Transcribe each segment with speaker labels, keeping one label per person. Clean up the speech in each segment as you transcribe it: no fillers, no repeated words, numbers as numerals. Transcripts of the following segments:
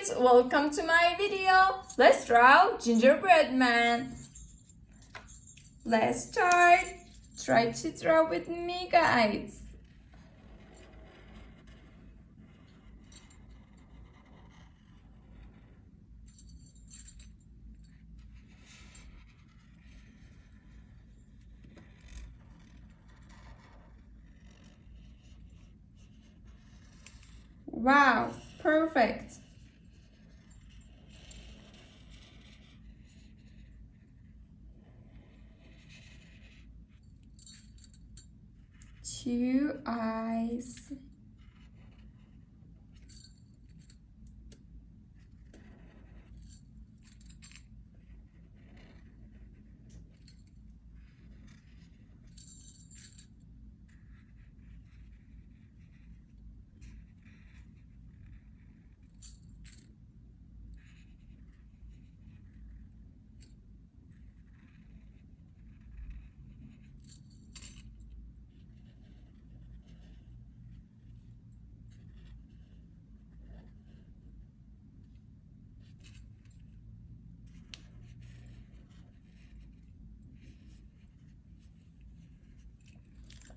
Speaker 1: kids, welcome to my video. Let's draw gingerbread man. Let's start. Try to draw with me, guys. Wow, perfect. Two eyes.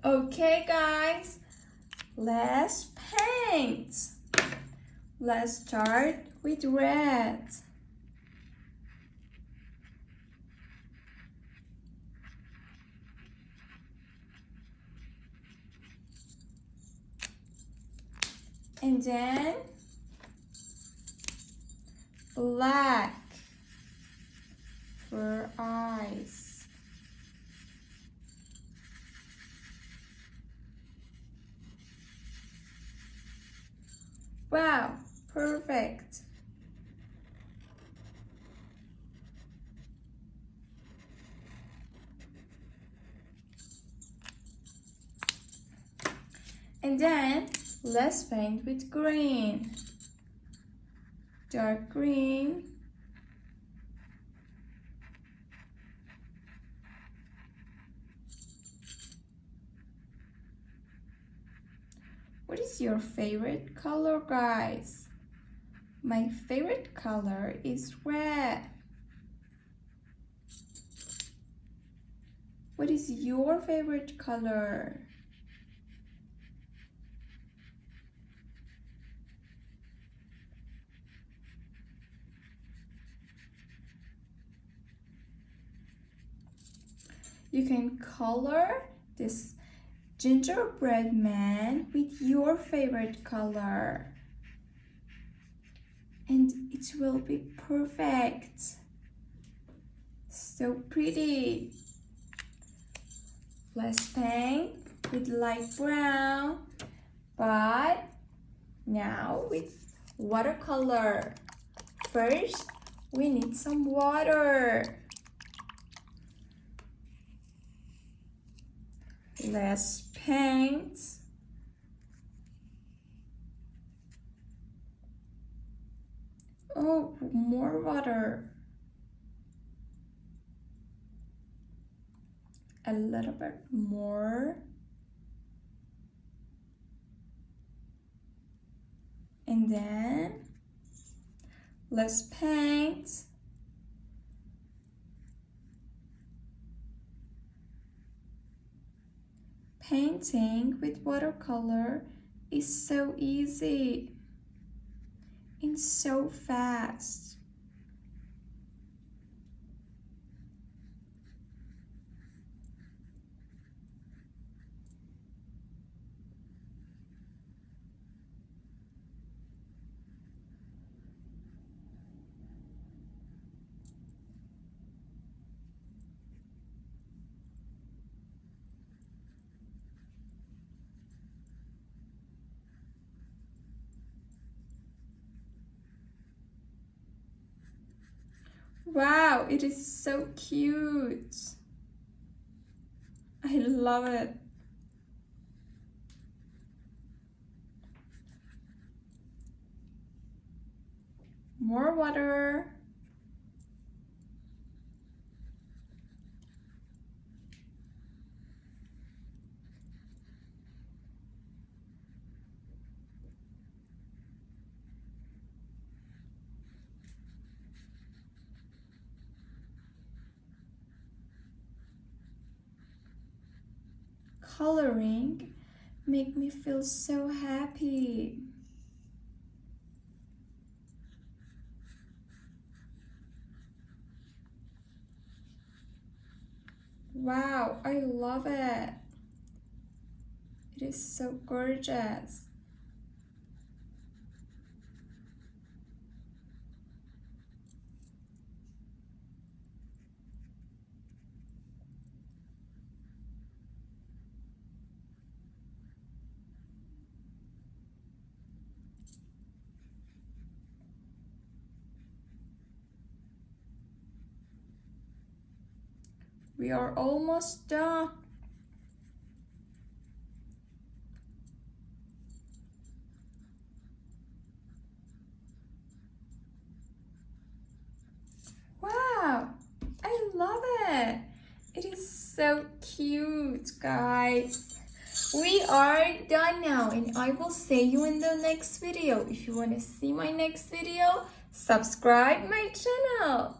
Speaker 1: Okay, guys, let's paint. Let's start with red. And then black for eyes. Wow, perfect. And then let's paint with green. Dark green. What is your favorite color, guys? My favorite color is red. What is your favorite color? You can color this gingerbread man with your favorite color. And it will be perfect. So pretty. Let's paint with light brown, but now with watercolor. First, we need some water. Let's paint. Oh, more water. A little bit more. And then let's paint. Painting with watercolor is so easy and so fast. Wow, it is so cute. I love it. More water. coloring make me feel so happy. Wow, I love it. It is so gorgeous. We are almost done. Wow, I love it. It is so cute, guys. We are done now, and I will see you in the next video. If you want to see my next video, subscribe my channel.